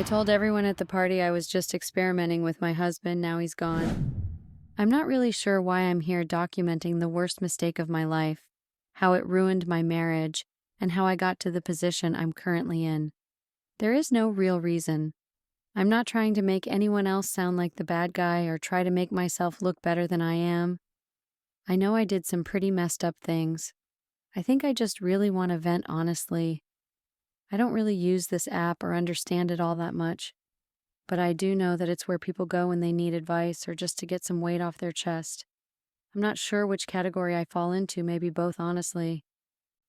told everyone at the party I was just experimenting with my husband, now he's gone. I'm not really sure why I'm here documenting the worst mistake of my life, how it ruined my marriage, and how I got to the position I'm currently in. There is no real reason. I'm not trying to make anyone else sound like the bad guy or try to make myself look better than I am. I know I did some pretty messed up things. I think I just really want to vent honestly. I don't really use this app or understand it all that much, but I do know that it's where people go when they need advice or just to get some weight off their chest. I'm not sure which category I fall into, maybe both, honestly.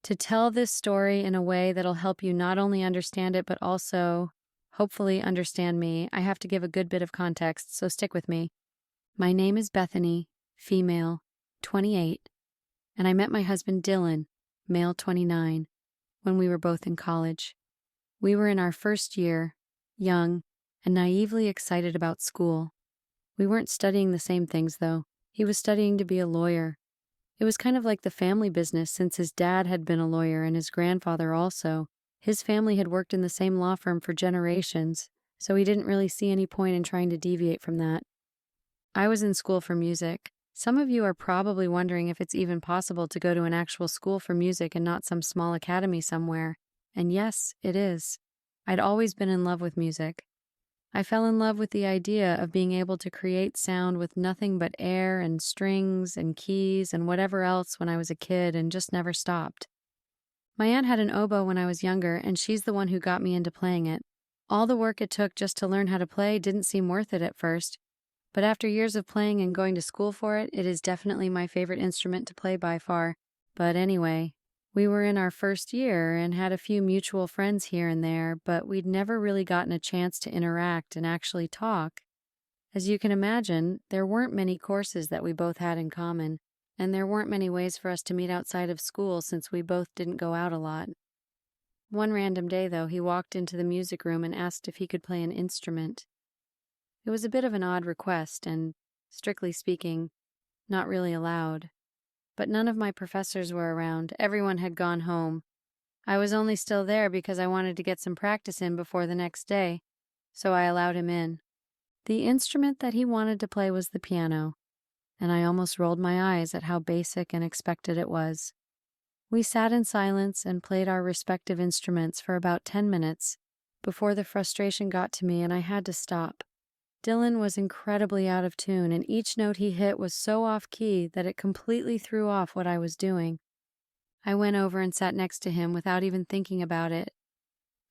To tell this story in a way that'll help you not only understand it, but also, hopefully, understand me, I have to give a good bit of context, so stick with me. My name is Bethany, female, 28, and I met my husband Dylan, male 29, when we were both in college. We were in our first year, young, and naively excited about school. We weren't studying the same things, though. He was studying to be a lawyer. It was kind of like the family business since his dad had been a lawyer and his grandfather also. His family had worked in the same law firm for generations, so he didn't really see any point in trying to deviate from that. I was in school for music. Some of you are probably wondering if it's even possible to go to an actual school for music and not some small academy somewhere. And yes, it is. I'd always been in love with music. I fell in love with the idea of being able to create sound with nothing but air and strings and keys and whatever else when I was a kid and just never stopped. My aunt had an oboe when I was younger, and she's the one who got me into playing it. All the work it took just to learn how to play didn't seem worth it at first, but after years of playing and going to school for it, it is definitely my favorite instrument to play by far. But anyway, we were in our first year and had a few mutual friends here and there, but we'd never really gotten a chance to interact and actually talk. As you can imagine, there weren't many courses that we both had in common, and there weren't many ways for us to meet outside of school since we both didn't go out a lot. One random day, though, he walked into the music room and asked if he could play an instrument. It was a bit of an odd request and, strictly speaking, not really allowed. But none of my professors were around. Everyone had gone home. I was only still there because I wanted to get some practice in before the next day, so I allowed him in. The instrument that he wanted to play was the piano, and I almost rolled my eyes at how basic and expected it was. We sat in silence and played our respective instruments for about 10 minutes before the frustration got to me and I had to stop. Dylan was incredibly out of tune, and each note he hit was so off-key that it completely threw off what I was doing. I went over and sat next to him without even thinking about it.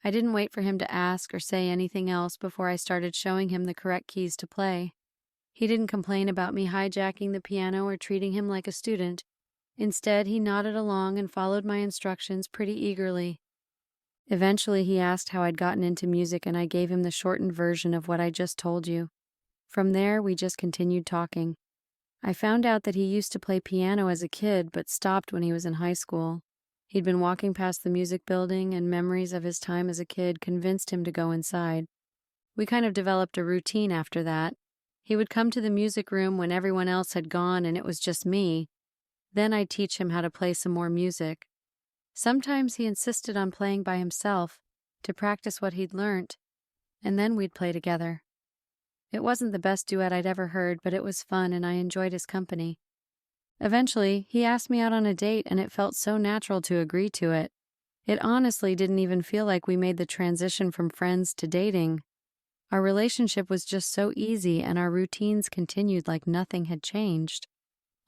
I didn't wait for him to ask or say anything else before I started showing him the correct keys to play. He didn't complain about me hijacking the piano or treating him like a student. Instead, he nodded along and followed my instructions pretty eagerly. Eventually, he asked how I'd gotten into music, and I gave him the shortened version of what I just told you. From there, we just continued talking. I found out that he used to play piano as a kid, but stopped when he was in high school. He'd been walking past the music building, and memories of his time as a kid convinced him to go inside. We kind of developed a routine after that. He would come to the music room when everyone else had gone and it was just me. Then I'd teach him how to play some more music. Sometimes he insisted on playing by himself to practice what he'd learnt, and then we'd play together. It wasn't the best duet I'd ever heard, but it was fun and I enjoyed his company. Eventually, he asked me out on a date and it felt so natural to agree to it. It honestly didn't even feel like we made the transition from friends to dating. Our relationship was just so easy and our routines continued like nothing had changed.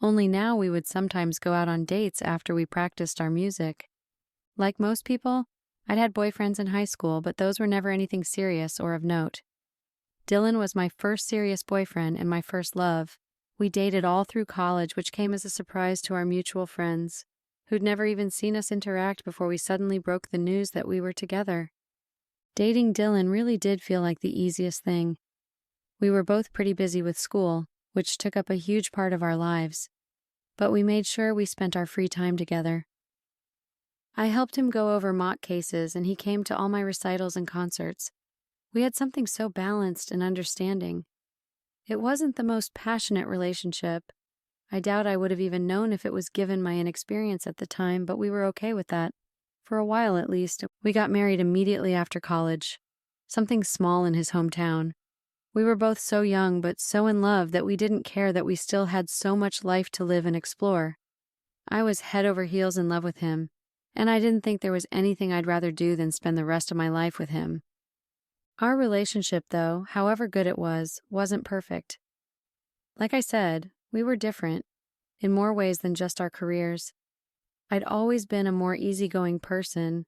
Only now we would sometimes go out on dates after we practiced our music. Like most people, I'd had boyfriends in high school, but those were never anything serious or of note. Dylan was my first serious boyfriend and my first love. We dated all through college, which came as a surprise to our mutual friends, who'd never even seen us interact before we suddenly broke the news that we were together. Dating Dylan really did feel like the easiest thing. We were both pretty busy with school, which took up a huge part of our lives, but we made sure we spent our free time together. I helped him go over mock cases, and he came to all my recitals and concerts. We had something so balanced and understanding. It wasn't the most passionate relationship. I doubt I would have even known if it was given my inexperience at the time, but we were okay with that. For a while at least, we got married immediately after college. something small in his hometown. We were both so young but so in love that we didn't care that we still had so much life to live and explore. I was head over heels in love with him, and I didn't think there was anything I'd rather do than spend the rest of my life with him. Our relationship, though, however good it was, wasn't perfect. Like I said, we were different, in more ways than just our careers. I'd always been a more easygoing person.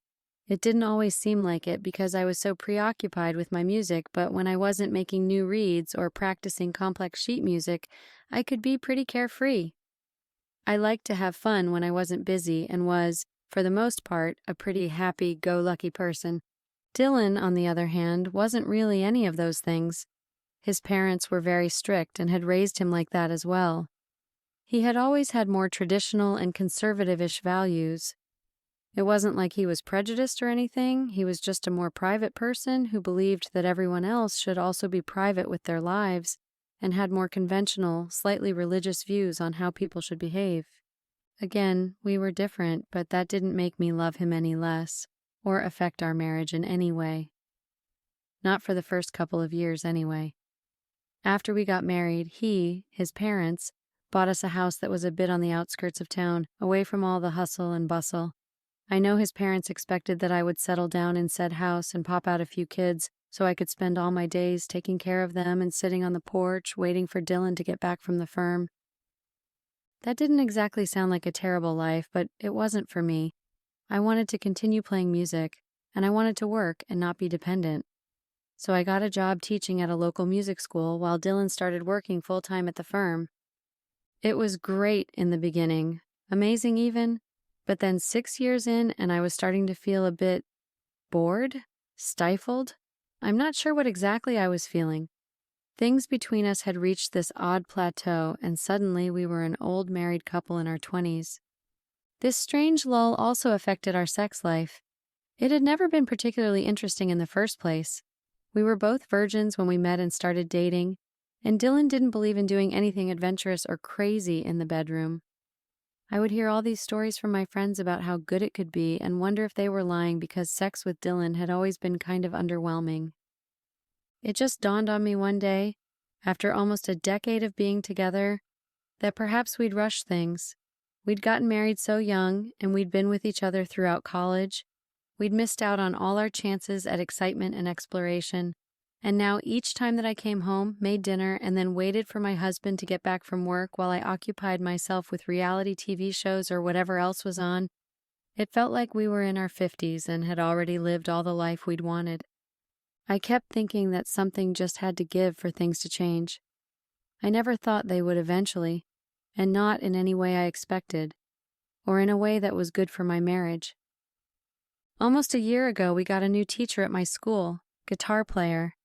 It didn't always seem like it because I was so preoccupied with my music, but when I wasn't making new reeds or practicing complex sheet music, I could be pretty carefree. I liked to have fun when I wasn't busy and was, for the most part, a pretty happy-go-lucky person. Dylan, on the other hand, wasn't really any of those things. His parents were very strict and had raised him like that as well. He had always had more traditional and conservative-ish values. It wasn't like he was prejudiced or anything, he was just a more private person who believed that everyone else should also be private with their lives and had more conventional, slightly religious views on how people should behave. Again, we were different, but that didn't make me love him any less, or affect our marriage in any way. Not for the first couple of years, anyway. After we got married, his parents, bought us a house that was a bit on the outskirts of town, away from all the hustle and bustle. I know his parents expected that I would settle down in said house and pop out a few kids so I could spend all my days taking care of them and sitting on the porch waiting for Dylan to get back from the firm. That didn't exactly sound like a terrible life, but it wasn't for me. I wanted to continue playing music, and I wanted to work and not be dependent. So I got a job teaching at a local music school while Dylan started working full-time at the firm. It was great in the beginning, amazing even, but then 6 years in and I was starting to feel a bit bored, stifled. I'm not sure what exactly I was feeling. Things between us had reached this odd plateau, and suddenly we were an old married couple in our 20s. This strange lull also affected our sex life. It had never been particularly interesting in the first place. We were both virgins when we met and started dating, and Dylan didn't believe in doing anything adventurous or crazy in the bedroom. I would hear all these stories from my friends about how good it could be and wonder if they were lying because sex with Dylan had always been kind of underwhelming. It just dawned on me one day, after almost a decade of being together, that perhaps we'd rushed things. We'd gotten married so young, and we'd been with each other throughout college. We'd missed out on all our chances at excitement and exploration. And now each time that I came home, made dinner, and then waited for my husband to get back from work while I occupied myself with reality TV shows or whatever else was on, it felt like we were in our 50s and had already lived all the life we'd wanted. I kept thinking that something just had to give for things to change. I never thought they would eventually, and not in any way I expected, or in a way that was good for my marriage. Almost a year ago, we got a new teacher at my school, guitar player.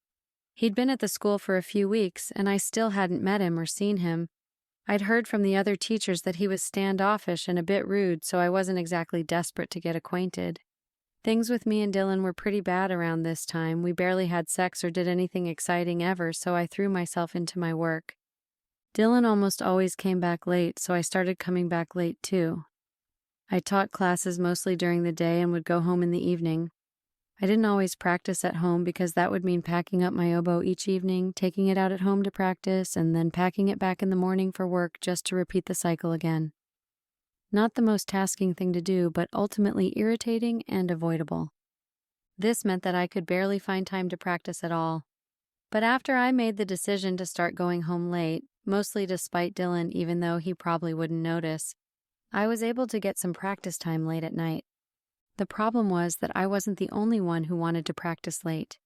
He'd been at the school for a few weeks, and I still hadn't met him or seen him. I'd heard from the other teachers that he was standoffish and a bit rude, so I wasn't exactly desperate to get acquainted. Things with me and Dylan were pretty bad around this time. We barely had sex or did anything exciting ever, so I threw myself into my work. Dylan almost always came back late, so I started coming back late too. I taught classes mostly during the day and would go home in the evening. I didn't always practice at home because that would mean packing up my oboe each evening, taking it out at home to practice, and then packing it back in the morning for work just to repeat the cycle again. Not the most tasking thing to do, but ultimately irritating and avoidable. This meant that I could barely find time to practice at all. But after I made the decision to start going home late, mostly despite Dylan even though he probably wouldn't notice, I was able to get some practice time late at night. The problem was that I wasn't the only one who wanted to practice late.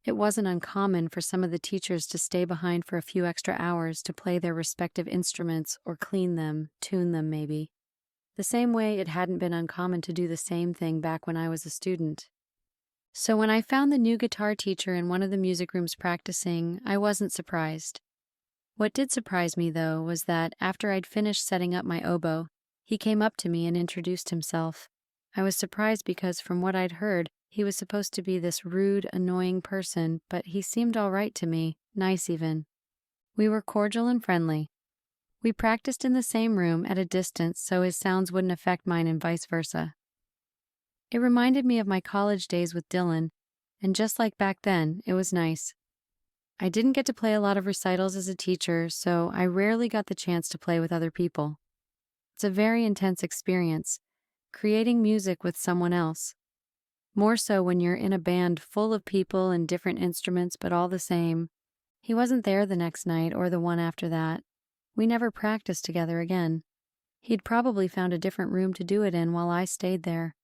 It wasn't uncommon for some of the teachers to stay behind for a few extra hours to play their respective instruments or clean them, tune them maybe. The same way it hadn't been uncommon to do the same thing back when I was a student. So when I found the new guitar teacher in one of the music rooms practicing, I wasn't surprised. What did surprise me, though, was that after I'd finished setting up my oboe, he came up to me and introduced himself. I was surprised because, from what I'd heard, he was supposed to be this rude, annoying person, but he seemed all right to me, nice even. We were cordial and friendly. We practiced in the same room at a distance so his sounds wouldn't affect mine and vice versa. It reminded me of my college days with Dylan, And just like back then, it was nice. I didn't get to play a lot of recitals as a teacher, so I rarely got the chance to play with other people. It's a very intense experience, creating music with someone else. More so when you're in a band full of people and different instruments, but all the same. He wasn't there the next night or the one after that. We never practiced together again. He'd probably found a different room to do it in while I stayed there.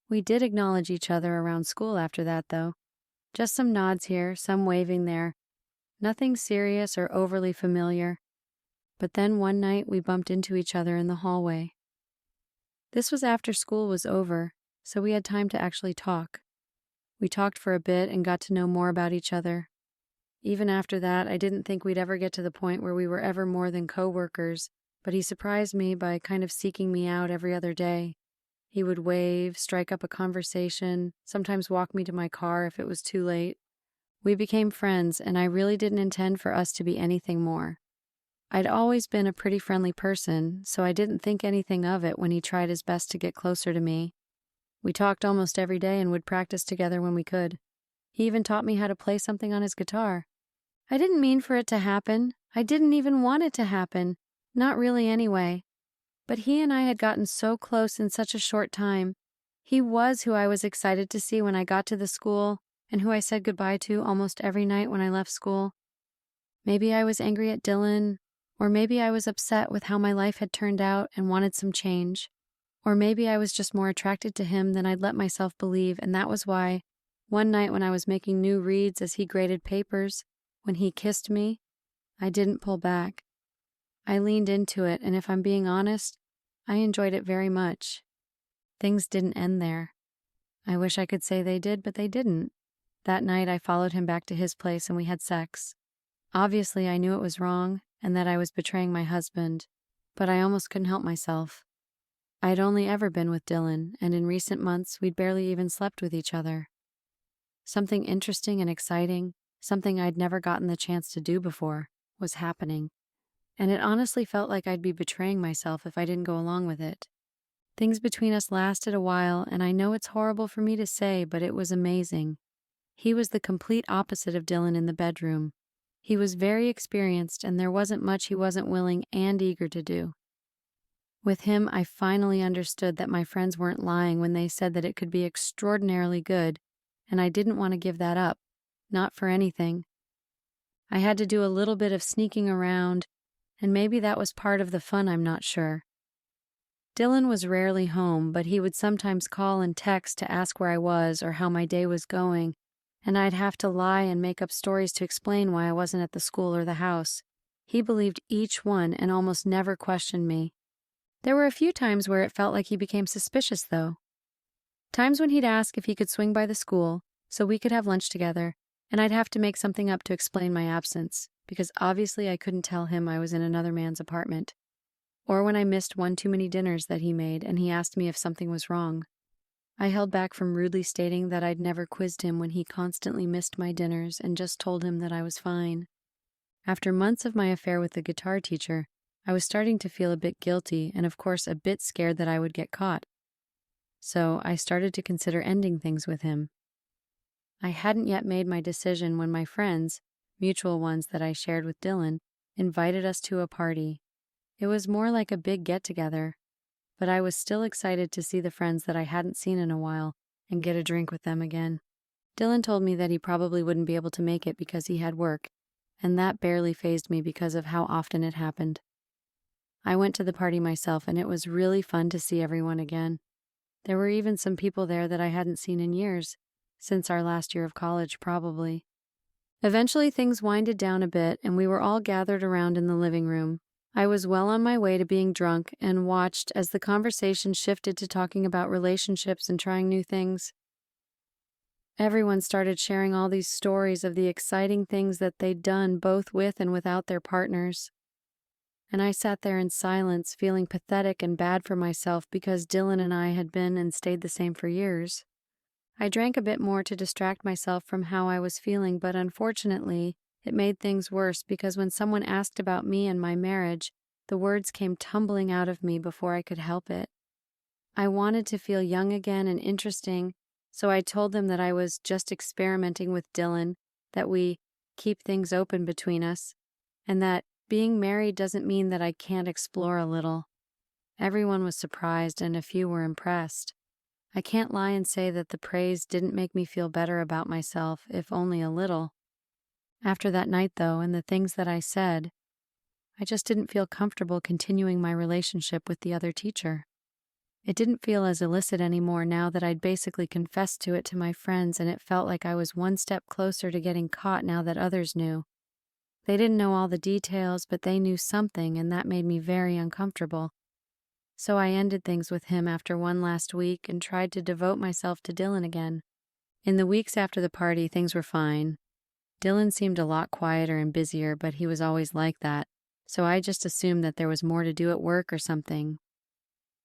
We did acknowledge each other around school after that, though. Just some nods here, some waving there. Nothing serious or overly familiar. But then one night we bumped into each other in the hallway. This was after school was over, so we had time to actually talk. We talked for a bit and got to know more about each other. Even after that, I didn't think we'd ever get to the point where we were ever more than co-workers, but he surprised me by kind of seeking me out every other day. He would wave, strike up a conversation, sometimes walk me to my car if it was too late. We became friends, and I really didn't intend for us to be anything more. I'd always been a pretty friendly person, so I didn't think anything of it when he tried his best to get closer to me. We talked almost every day and would practice together when we could. He even taught me how to play something on his guitar. I didn't mean for it to happen. I didn't even want it to happen. Not really anyway. But he and I had gotten so close in such a short time. He was who I was excited to see when I got to the school and who I said goodbye to almost every night when I left school. Maybe I was angry at Dylan, or maybe I was upset with how my life had turned out and wanted some change. Or maybe I was just more attracted to him than I'd let myself believe, and that was why, one night when I was making new reads as he graded papers, when he kissed me, I didn't pull back. I leaned into it, and if I'm being honest, I enjoyed it very much. Things didn't end there. I wish I could say they did, but they didn't. That night I followed him back to his place and we had sex. Obviously I knew it was wrong and that I was betraying my husband, but I almost couldn't help myself. I'd only ever been with Dylan, and in recent months we'd barely even slept with each other. Something interesting and exciting, something I'd never gotten the chance to do before, was happening. And it honestly felt like I'd be betraying myself if I didn't go along with it. Things between us lasted a while, and I know it's horrible for me to say, but it was amazing. He was the complete opposite of Dylan in the bedroom. He was very experienced, and there wasn't much he wasn't willing and eager to do. With him, I finally understood that my friends weren't lying when they said that it could be extraordinarily good, and I didn't want to give that up, not for anything. I had to do a little bit of sneaking around, and maybe that was part of the fun, I'm not sure. Dylan was rarely home, but he would sometimes call and text to ask where I was or how my day was going, and I'd have to lie and make up stories to explain why I wasn't at the school or the house. He believed each one and almost never questioned me. There were a few times where it felt like he became suspicious, though. Times when he'd ask if he could swing by the school so we could have lunch together, and I'd have to make something up to explain my absence, because obviously I couldn't tell him I was in another man's apartment. Or when I missed one too many dinners that he made and he asked me if something was wrong. I held back from rudely stating that I'd never quizzed him when he constantly missed my dinners and just told him that I was fine. After months of my affair with the guitar teacher, I was starting to feel a bit guilty and of course a bit scared that I would get caught. So I started to consider ending things with him. I hadn't yet made my decision when my friends, mutual ones that I shared with Dylan, invited us to a party. It was more like a big get-together, but I was still excited to see the friends that I hadn't seen in a while and get a drink with them again. Dylan told me that he probably wouldn't be able to make it because he had work, and that barely fazed me because of how often it happened. I went to the party myself, and it was really fun to see everyone again. There were even some people there that I hadn't seen in years, since our last year of college probably. Eventually things winded down a bit, and we were all gathered around in the living room. I was well on my way to being drunk and watched as the conversation shifted to talking about relationships and trying new things. Everyone started sharing all these stories of the exciting things that they'd done both with and without their partners. And I sat there in silence, feeling pathetic and bad for myself because Dylan and I had been and stayed the same for years. I drank a bit more to distract myself from how I was feeling, but unfortunately, it made things worse because when someone asked about me and my marriage, the words came tumbling out of me before I could help it. I wanted to feel young again and interesting, So I told them that I was just experimenting with Dylan, that we keep things open between us, and that being married doesn't mean that I can't explore a little. Everyone was surprised and a few were impressed. I can't lie and say that the praise didn't make me feel better about myself, if only a little. After that night, though, and the things that I said, I just didn't feel comfortable continuing my relationship with the other teacher. It didn't feel as illicit anymore now that I'd basically confessed to it to my friends, and it felt like I was one step closer to getting caught now that others knew. They didn't know all the details, but they knew something, and that made me very uncomfortable. So I ended things with him after one last week and tried to devote myself to Dylan again. In the weeks after the party, things were fine. Dylan seemed a lot quieter and busier, but he was always like that, so I just assumed that there was more to do at work or something.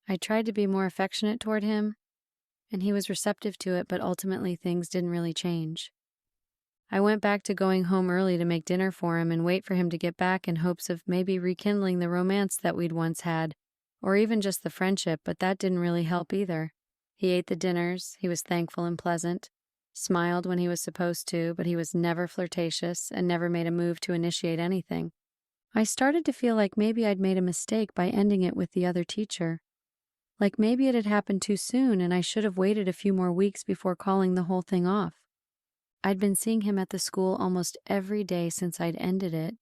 I tried to be more affectionate toward him, and he was receptive to it, but ultimately things didn't really change. I went back to going home early to make dinner for him and wait for him to get back in hopes of maybe rekindling the romance that we'd once had, or even just the friendship, but that didn't really help either. He ate the dinners, he was thankful and pleasant, smiled when he was supposed to, but he was never flirtatious and never made a move to initiate anything. I started to feel like maybe I'd made a mistake by ending it with the other teacher. Like maybe it had happened too soon and I should have waited a few more weeks before calling the whole thing off. I'd been seeing him at the school almost every day since I'd ended it,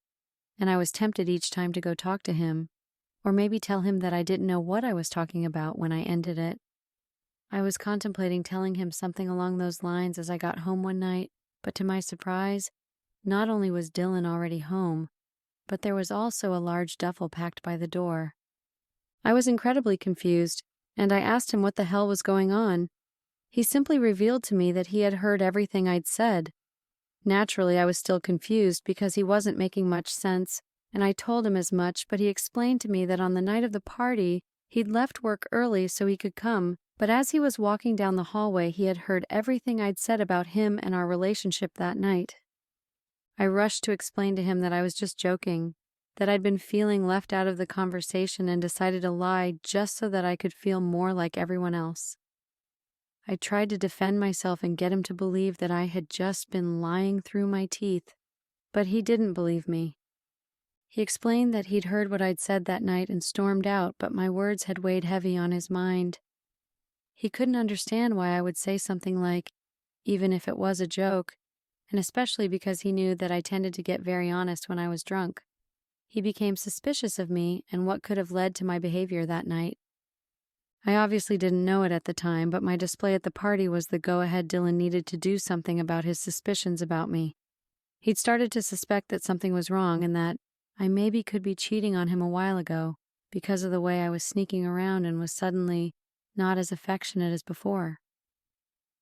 and I was tempted each time to go talk to him, or maybe tell him that I didn't know what I was talking about when I ended it. I was contemplating telling him something along those lines as I got home one night, but to my surprise, not only was Dylan already home, but there was also a large duffel packed by the door. I was incredibly confused, and I asked him what the hell was going on. He simply revealed to me that he had heard everything I'd said. Naturally, I was still confused because he wasn't making much sense, and I told him as much, but he explained to me that on the night of the party, he'd left work early so he could come, but as he was walking down the hallway, he had heard everything I'd said about him and our relationship that night. I rushed to explain to him that I was just joking, that I'd been feeling left out of the conversation and decided to lie just so that I could feel more like everyone else. I tried to defend myself and get him to believe that I had just been lying through my teeth, but he didn't believe me. He explained that he'd heard what I'd said that night and stormed out, but my words had weighed heavy on his mind. He couldn't understand why I would say something like, even if it was a joke, and especially because he knew that I tended to get very honest when I was drunk. He became suspicious of me and what could have led to my behavior that night. I obviously didn't know it at the time, but my display at the party was the go-ahead Dylan needed to do something about his suspicions about me. He'd started to suspect that something was wrong and that I maybe could be cheating on him a while ago because of the way I was sneaking around and was suddenly not as affectionate as before.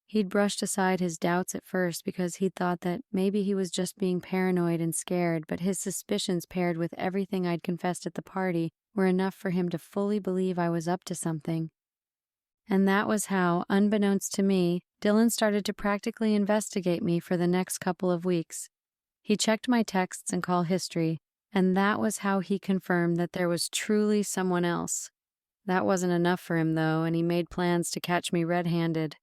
He'd brushed aside his doubts at first because he'd thought that maybe he was just being paranoid and scared, but his suspicions paired with everything I'd confessed at the party were enough for him to fully believe I was up to something. And that was how, unbeknownst to me, Dylan started to practically investigate me for the next couple of weeks. He checked my texts and call history, and that was how he confirmed that there was truly someone else. That wasn't enough for him, though, and he made plans to catch me red-handed.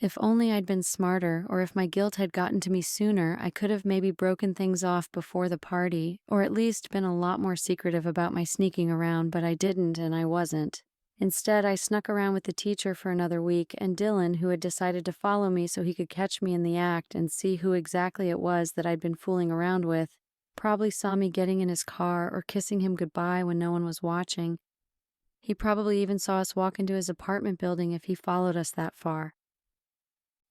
If only I'd been smarter, or if my guilt had gotten to me sooner, I could have maybe broken things off before the party, or at least been a lot more secretive about my sneaking around, but I didn't and I wasn't. Instead, I snuck around with the teacher for another week, and Dylan, who had decided to follow me so he could catch me in the act and see who exactly it was that I'd been fooling around with, probably saw me getting in his car or kissing him goodbye when no one was watching. He probably even saw us walk into his apartment building if he followed us that far.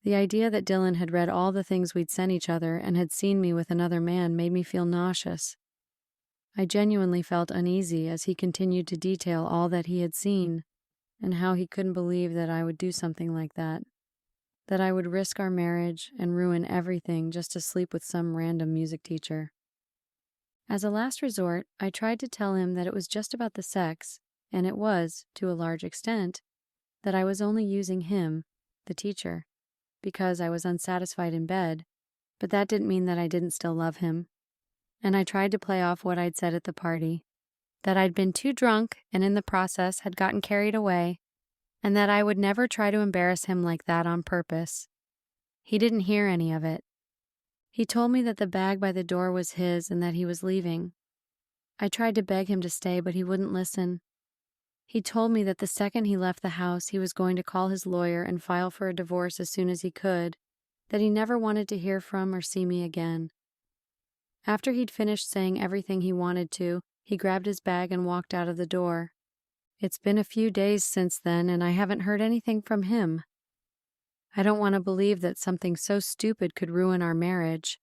The idea that Dylan had read all the things we'd sent each other and had seen me with another man made me feel nauseous. I genuinely felt uneasy as he continued to detail all that he had seen, and how he couldn't believe that I would do something like that I would risk our marriage and ruin everything just to sleep with some random music teacher. As a last resort, I tried to tell him that it was just about the sex, and it was, to a large extent, that I was only using him, the teacher, because I was unsatisfied in bed, but that didn't mean that I didn't still love him. And I tried to play off what I'd said at the party, that I'd been too drunk and in the process had gotten carried away, and that I would never try to embarrass him like that on purpose. He didn't hear any of it. He told me that the bag by the door was his and that he was leaving. I tried to beg him to stay, but he wouldn't listen. He told me that the second he left the house, he was going to call his lawyer and file for a divorce as soon as he could, that he never wanted to hear from or see me again. After he'd finished saying everything he wanted to, he grabbed his bag and walked out of the door. It's been a few days since then, and I haven't heard anything from him. I don't want to believe that something so stupid could ruin our marriage.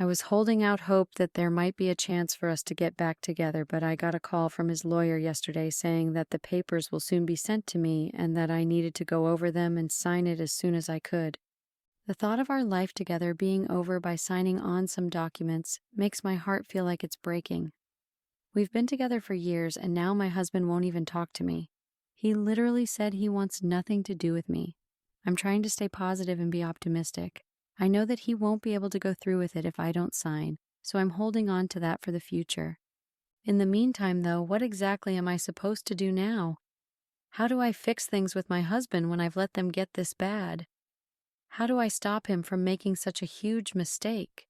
I was holding out hope that there might be a chance for us to get back together, but I got a call from his lawyer yesterday saying that the papers will soon be sent to me and that I needed to go over them and sign it as soon as I could. The thought of our life together being over by signing on some documents makes my heart feel like it's breaking. We've been together for years, and now my husband won't even talk to me. He literally said he wants nothing to do with me. I'm trying to stay positive and be optimistic. I know that he won't be able to go through with it if I don't sign, so I'm holding on to that for the future. In the meantime, though, what exactly am I supposed to do now? How do I fix things with my husband when I've let them get this bad? How do I stop him from making such a huge mistake?